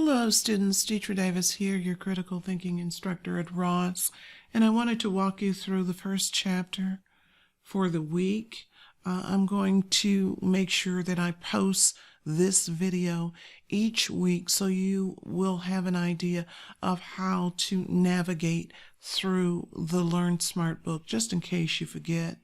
Hello students, Deetra Davis here, your critical thinking instructor at Ross, and I wanted to walk you through the first chapter for the week. I'm going to make sure that I post this video each week so you will have an idea of how to navigate through the Learn Smart book, just in case you forget.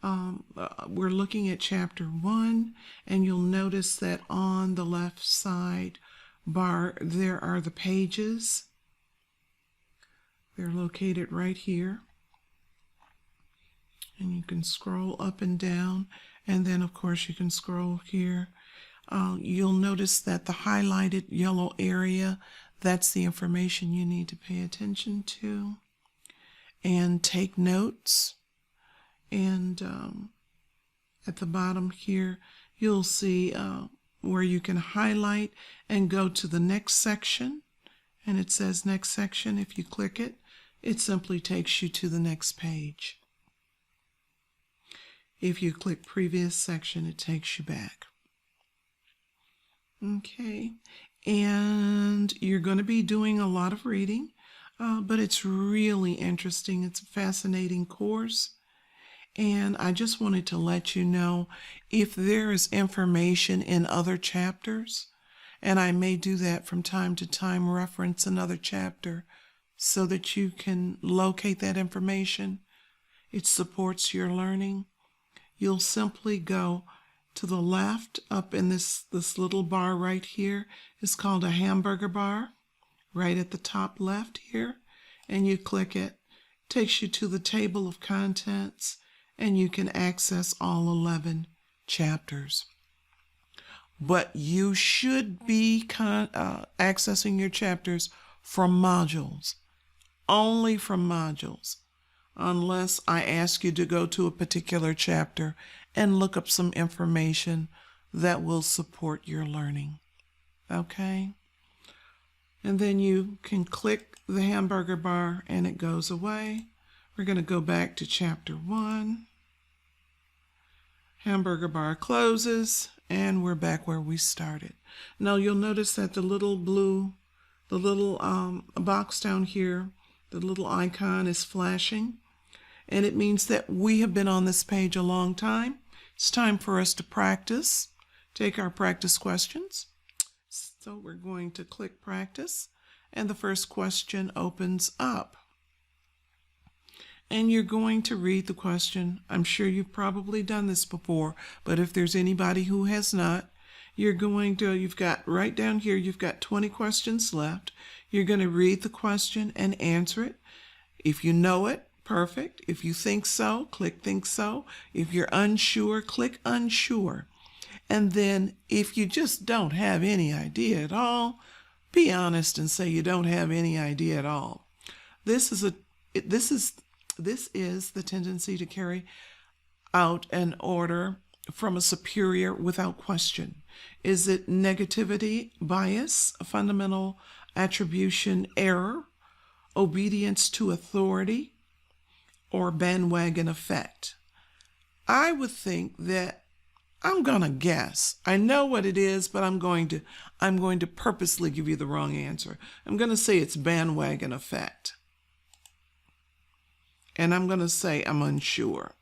We're looking at chapter 1, and you'll notice that on the left side bar there are the pages. They're located right here, and you can scroll up and down, and then of course you can scroll here. You'll notice that the highlighted yellow area, that's the information you need to pay attention to and take notes. And at the bottom here, you'll see where you can highlight and go to the next section. And it says next section. If you click it, it simply takes you to the next page. If you click previous section, it takes you back. Okay, and you're going to be doing a lot of reading, but it's really interesting. It's a fascinating course. And I just wanted to let you know if there is information in other chapters, and I may do that from time to time, reference another chapter so that you can locate that information. It supports your learning. You'll simply go to the left up in this little bar right here. It's called a Hamburger Bar, right at the top left here, and you click it. It takes you to the table of contents, and you can access all 11 chapters. But you should be accessing your chapters from modules, only from modules, unless I ask you to go to a particular chapter and look up some information that will support your learning. Okay? And then you can click the Hamburger Bar and it goes away. We're going to go back to chapter 1. Hamburger Bar closes, and we're back where we started. Now you'll notice that the little box down here, the little icon is flashing, and it means that we have been on this page a long time. It's time for us to practice, take our practice questions. So we're going to click practice, and the first question opens up. And you're going to read the question. I'm sure you've probably done this before, but if there's anybody who has not, you've got right down here, you've got 20 questions left. You're going to read the question and answer it. If you know it, perfect. If you think so, click think so. If you're unsure, click unsure. And then if you just don't have any idea at all, be honest and say you don't have any idea at all. This is the tendency to carry out an order from a superior without question. Is it negativity, bias, a fundamental attribution error, obedience to authority, or bandwagon effect? I would think that I'm going to guess. I know what it is, but I'm going to purposely give you the wrong answer. I'm going to say it's bandwagon effect. And I'm going to say I'm unsure.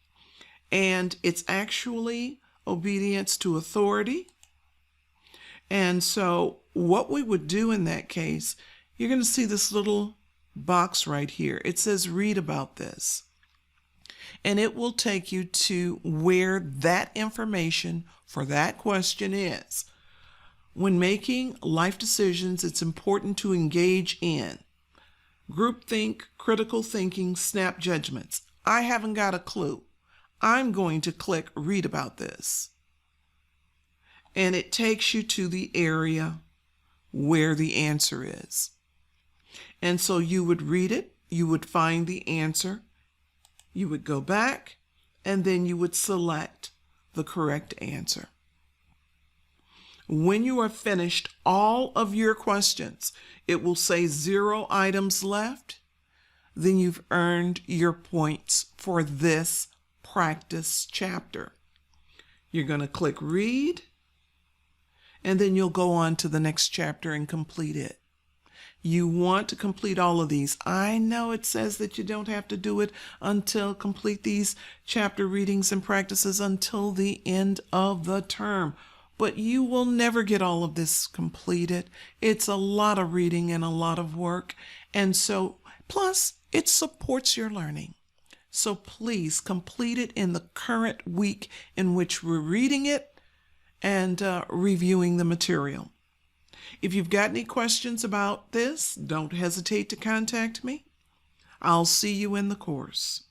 And it's actually obedience to authority. And so what we would do in that case, you're going to see this little box right here. It says read about this. And it will take you to where that information for that question is. When making life decisions, it's important to engage in groupthink, critical thinking, snap judgments. I haven't got a clue. I'm going to click read about this. And it takes you to the area where the answer is. And so you would read it, you would find the answer, you would go back, and then you would select the correct answer. When you are finished all of your questions, it will say 0 items left. Then you've earned your points for this practice chapter. You're going to click read, and then you'll go on to the next chapter and complete it. You want to complete all of these. I know it says that you don't have to do it complete these chapter readings and practices until the end of the term, but you will never get all of this completed. It's a lot of reading and a lot of work, and so plus it supports your learning. So please complete it in the current week in which we're reading it and reviewing the material. If you've got any questions about this, don't hesitate to contact me. I'll see you in the course.